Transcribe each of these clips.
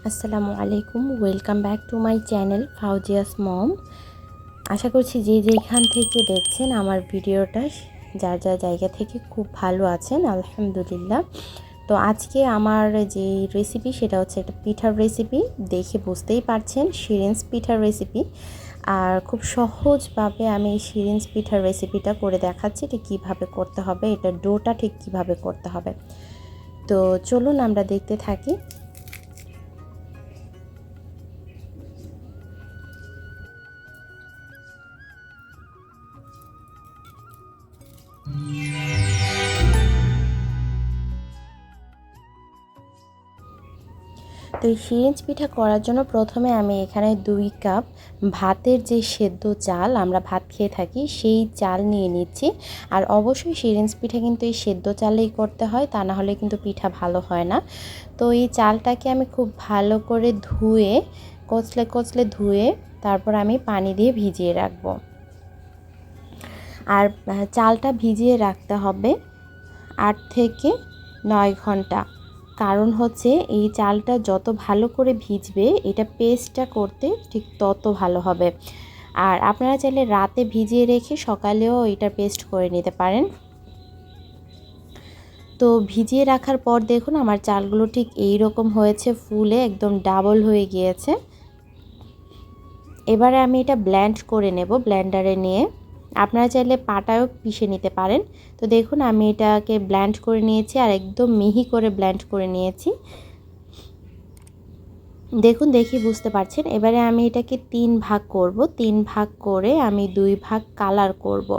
আসসালামু আলাইকুম, welcome back to my channel Fauzia's mom. আশা করছি যে যেখান থেকে দেখছেন আমার ভিডিওটা যার যার জায়গা থেকে খুব ভালো আছেন, আলহামদুলিল্লাহ। তো আজকে আমার যে রেসিপি সেটা হচ্ছে একটা পিঠার রেসিপি। দেখে বুঝতেই পারছেন শিরিন্স পিঠার রেসিপি। আর খুব সহজভাবে আমি এই শিরিন্স পিঠার রেসিপিটা করে দেখাচ্ছি এটা কীভাবে করতে হবে, এটা ডোটা ঠিক কীভাবে করতে হবে। তো চলুন আমরা দেখতে থাকি। তো এই শিরিঞ্জ পিঠা করার জন্য প্রথমে আমি এখানে 2 কাপ ভাতের যে সেদ্ধ চাল আমরা ভাত খেয়ে থাকি সেই চাল নিয়ে নিচ্ছি। আর অবশ্যই শিরিঞ্জ পিঠা কিন্তু এই সেদ্ধ চালেই করতে হয়, তা না হলে কিন্তু পিঠা ভালো হয় না। তো এই চালটাকে আমি খুব ভালো করে ধুয়ে কচলে কচলে ধুয়ে তারপর আমি পানি দিয়ে ভিজিয়ে রাখবো। আর চালটা ভিজিয়ে রাখতে হবে 8 থেকে 9 ঘন্টা। কারণ হচ্ছে এই চালটা যত ভালো করে ভিজবে এটা পেস্টটা করতে ঠিক তত ভালো হবে। আর আপনারা চাইলে রাতে ভিজিয়ে রেখে সকালেও এটা পেস্ট করে নিতে পারেন। তো ভিজিয়ে রাখার পর দেখুন আমার চালগুলো ঠিক এই রকম হয়েছে, ফুলে একদম ডাবল হয়ে গিয়েছে। এবারে আমি এটা ব্লেন্ড করে নেব ব্লেন্ডারে নিয়ে। আপনারা চাইলে পাটায়ও পিষে নিতে পারেন। তো দেখুন আমি এটাকে ব্লেন্ড করে নিয়েছি আর একদম মিহি করে ব্লেন্ড করে নিয়েছি। দেখুন দেখি বুঝতে পারছেন। এবারে আমি এটাকে 3 ভাগ করব, 3 ভাগ করে আমি 2 ভাগ কালার করব।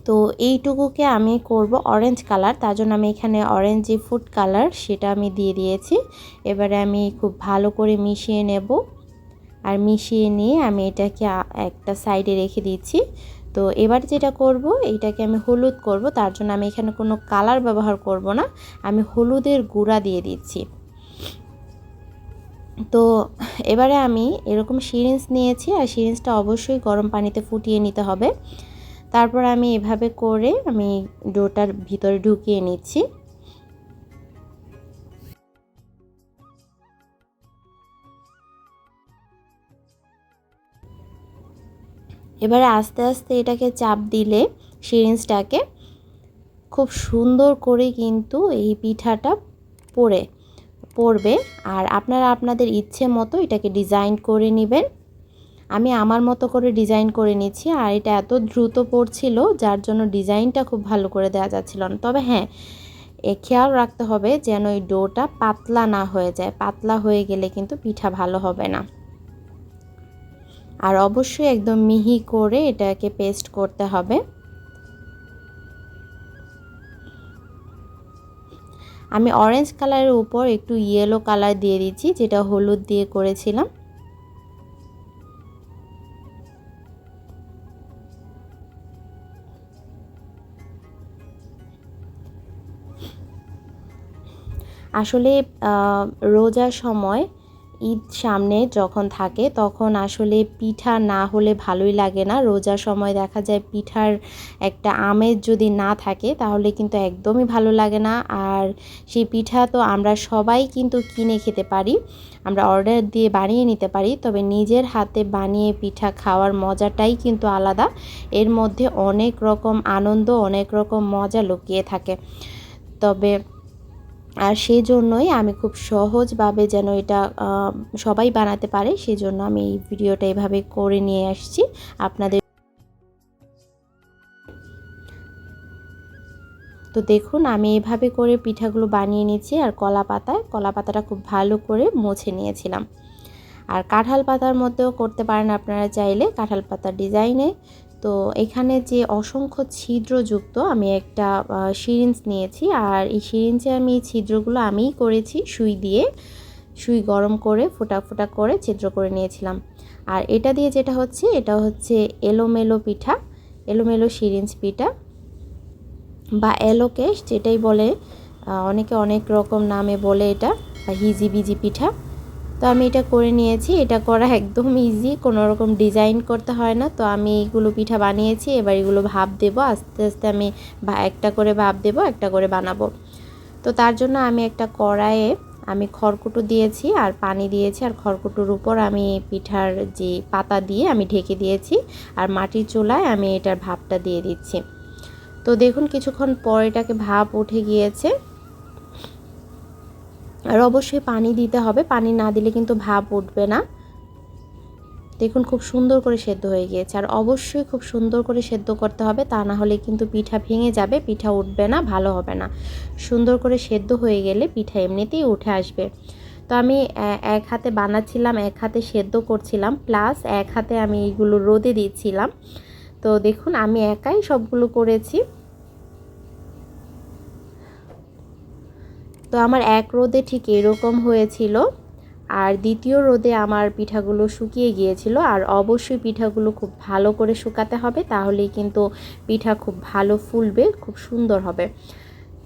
তো এইটুকুকে আমি করব অরেঞ্জ কালার, তার জন্য আমি এখানে অরেঞ্জ যে ফুড কালার সেটা আমি দিয়ে দিয়েছি। এবারে আমি খুব ভালো করে মিশিয়ে নেব। আর মিশিয়ে নিয়ে আমি এটাকে একটা সাইডে রেখে দিচ্ছি। তো এবার যেটা করব এইটাকে আমি হলুদ করব, তার জন্য আমি এখানে কোনো কালার ব্যবহার করব না, আমি হলুদের গুঁড়া দিয়ে দিচ্ছি। তো এবারে আমি এরকম সিরিঞ্জ নিয়েছি আর সিরিঞ্জটা অবশ্যই গরম পানিতে ফুটিয়ে নিতে হবে। তারপর আমি এভাবে করে আমি ডোটার ভিতরে ঢুকিয়ে নিচ্ছি। এবারে আস্তে আস্তে এটাকে চাপ দিলে সিরিঞ্জটাকে খুব সুন্দর করে কিন্তু এই পিঠাটা পড়বে। আর আপনারা আপনাদের ইচ্ছে মতো এটাকে ডিজাইন করে নেবেন। আমি আমার মতো করে ডিজাইন করে নিচ্ছি। আর এটা এত দ্রুত পড়ছিল যার জন্য ডিজাইনটা খুব ভালো করে দেওয়া যাচ্ছিল না। তবে হ্যাঁ, খেয়াল রাখতে হবে যেন এই ডোটা পাতলা না হয়ে যায়, পাতলা হয়ে গেলে কিন্তু পিঠা ভালো হবে না। আর অবশ্যই একদম মিহি করে এটাকে পেস্ট করতে হবে। আমি অরেঞ্জ কালারের উপর একটু ইয়েলো কালার দিয়ে দিচ্ছি, যেটা হলুদ দিয়ে করেছিলাম। আসলে রোজার সময় ঈদ সামনে যখন থাকে তখন আসলে পিঠা না হলে ভালোই লাগে না। রোজার সময় দেখা যায় পিঠার একটা আমেজ যদি না থাকে তাহলে কিন্তু একদমই ভালো লাগে না। আর সেই পিঠা তো আমরা সবাই কিন্তু কিনে খেতে পারি, আমরা অর্ডার দিয়ে বানিয়ে নিতে পারি, তবে নিজের হাতে বানিয়ে পিঠা খাওয়ার মজাটাই কিন্তু আলাদা। এর মধ্যে অনেক রকম আনন্দ, অনেক রকম মজা লুকিয়ে থাকে। তবে আর সেই জন্যই আমি খুব সহজভাবে যেন এটা সবাই বানাতে পারে সেজন্য আমি এই ভিডিওটা এভাবে করে নিয়ে আসছি আপনাদের। তো দেখুন আমি এভাবে করে পিঠাগুলো বানিয়ে নিয়েছি। আর কলা পাতাটা খুব ভালো করে মুছে নিয়েছিলাম। আর কাঁঠাল পাতার মধ্যেও করতে পারেন আপনারা চাইলে, কাঁঠাল পাতার ডিজাইনে। তো এখানে যে অসংখ্য ছিদ্রযুক্ত আমি একটা সিরিঞ্জ নিয়েছি। আর এই সিরিঞ্জে আমি ছিদ্রগুলো আমিই করেছি, সুই গরম করে ফোঁটা ফোঁটা করে ছিদ্র করে নিয়েছিলাম। আর এটা দিয়ে যেটা হচ্ছে এটা হচ্ছে এলোমেলো পিঠা, এলোমেলো সিরিঞ্জ পিঠা বা এলোকেশ যেটাই বলে, অনেকে অনেক রকম নামে বলে এটা, বা হিজিবিজি পিঠা। তো আমি এটা করে নিয়েছি। এটা করা একদম ইজি, কোনো রকম ডিজাইন করতে হয় না। তো আমি এইগুলো পিঠা বানিয়েছি, এবার এগুলো ভাপ দেব আস্তে আস্তে। আমি একটা করে ভাপ দেব, একটা করে বানাবো। তো তার জন্য আমি একটা কড়াইয়ে আমি খড়কুটো দিয়েছি আর পানি দিয়েছি, আর খড়কুটোর উপর আমি পিঠার যে পাতা দিয়ে আমি ঢেকে দিয়েছি, আর মাটির চুলায় আমি এটার ভাপটা দিয়ে দিচ্ছি। তো দেখুন কিছুক্ষণ পর এটাকে ভাপ উঠে গিয়েছে। আর অবশ্যই পানি দিতে হবে, পানি না দিলে কিন্তু ভাপ উঠবে না। দেখুন খুব সুন্দর করে সেদ্ধ হয়ে গিয়েছে, আর অবশ্যই খুব সুন্দর করে সেদ্ধ করতে হবে, তা না হলে কিন্তু পিঠা ভেঙে যাবে, পিঠা উঠবে না, ভালো হবে না। সুন্দর করে সেদ্ধ হয়ে গেলে পিঠা এমনিতেই উঠে আসবে। তো আমি এক হাতে বানাচ্ছিলাম, এক হাতে সেদ্ধ করছিলাম, প্লাস এক হাতে আমি এইগুলো রোদে দিচ্ছিলাম। তো দেখুন আমি একাই সবগুলো করেছি। তো আমার এক রোদে ঠিক এরকম হয়েছিল, আর দ্বিতীয় রোদে আমার পিঠাগুলো শুকিয়ে গিয়েছিল। আর অবশ্যই পিঠাগুলো খুব ভালো করে শুকাতে হবে, তাহলেই কিন্তু পিঠা খুব ভালো ফুলবে, খুব সুন্দর হবে।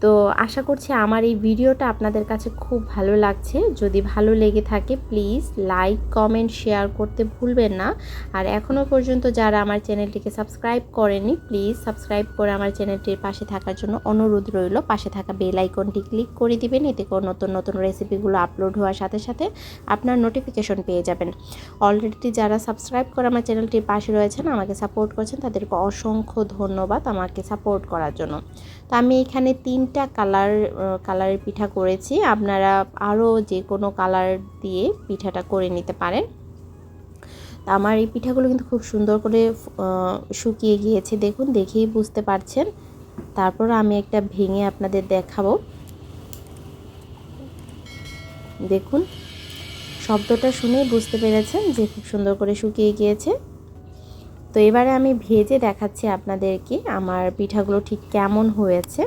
তো আশা করছি আমার এই ভিডিওটা আপনাদের কাছে খুব ভালো লাগছে। যদি ভালো লেগে থাকে প্লিজ লাইক কমেন্ট শেয়ার করতে ভুলবেন না। আর এখনও পর্যন্ত যারা আমার চ্যানেলটিকে সাবস্ক্রাইব করেনি প্লিজ সাবস্ক্রাইব করে আমার চ্যানেলটির পাশে থাকার জন্য অনুরোধ রইল। পাশে থাকা বেল আইকনটি ক্লিক করে দিবেন, এতে করে নতুন নতুন রেসিপিগুলো আপলোড হওয়ার সাথে সাথে আপনার নোটিফিকেশন পেয়ে যাবেন। অলরেডি যারা সাবস্ক্রাইব করে আমার চ্যানেলটির পাশে রয়েছেন, আমাকে সাপোর্ট করছেন, তাদেরকে অসংখ্য ধন্যবাদ আমাকে সাপোর্ট করার জন্য। তো আমি এখানে 3টা কালারের পিঠা করেছি, আপনারা আরও যে কোনো কালার দিয়ে পিঠাটা করে নিতে পারেন। তো আমার এই পিঠাগুলো কিন্তু খুব সুন্দর করে শুকিয়ে গিয়েছে, দেখুন দেখেই বুঝতে পারছেন। তারপর আমি একটা ভেঙে আপনাদের দেখাবো। দেখুন শব্দটা শুনেই বুঝতে পেরেছেন যে খুব সুন্দর করে শুকিয়ে গিয়েছে। তো এবারে আমি ভেজে দেখাচ্ছি আপনাদেরকে আমার পিঠাগুলো ঠিক কেমন হয়েছে।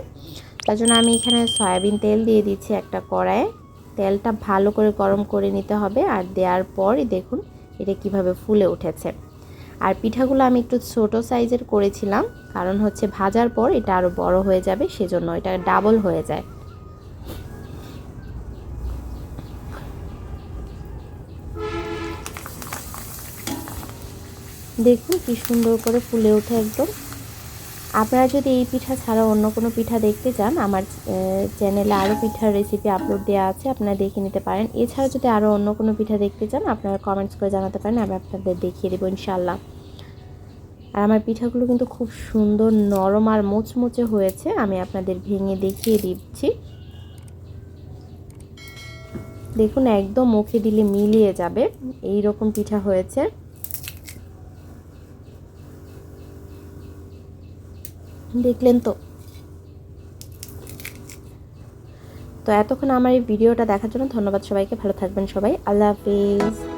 তার জন্য আমি এখানে সয়াবিন তেল দিয়ে দিচ্ছি একটা কড়াইয়ে। তেলটা ভালো করে গরম করে নিতে হবে, আর দেওয়ার পরই দেখুন এটা কিভাবে ফুলে উঠেছে। আর পিঠাগুলো আমি একটু ছোট সাইজের করেছিলাম, কারণ হচ্ছে ভাজার পর এটা আরও বড় হয়ে যাবে, সেজন্য এটা ডাবল হয়ে যায়। দেখুন কি সুন্দর করে ফুলে ওঠে একদম। আপনারা যদি এই পিঠা ছাড়া অন্য কোনো পিঠা দেখতে চান, আমার চ্যানেলে আরও পিঠার রেসিপি আপলোড দেওয়া আছে, আপনারা দেখে নিতে পারেন। এছাড়া যদি আরও অন্য কোনো পিঠা দেখতে চান আপনারা কমেন্টস করে জানাতে পারেন, আমি আপনাদের দেখিয়ে দেবো ইনশাল্লাহ। আর আমার পিঠাগুলো কিন্তু খুব সুন্দর নরম আর মুচমুচে হয়েছে, আমি আপনাদের ভেঙে দেখিয়ে দিচ্ছি। দেখুন একদম মুখে দিলে মিলিয়ে যাবে, এই রকম পিঠা হয়েছে। দেখলেন তো। তো এতক্ষণ আমার এই ভিডিওটা দেখার জন্য ধন্যবাদ সবাইকে। ভালো থাকবেন সবাই, আল্লাহ হাফিজ।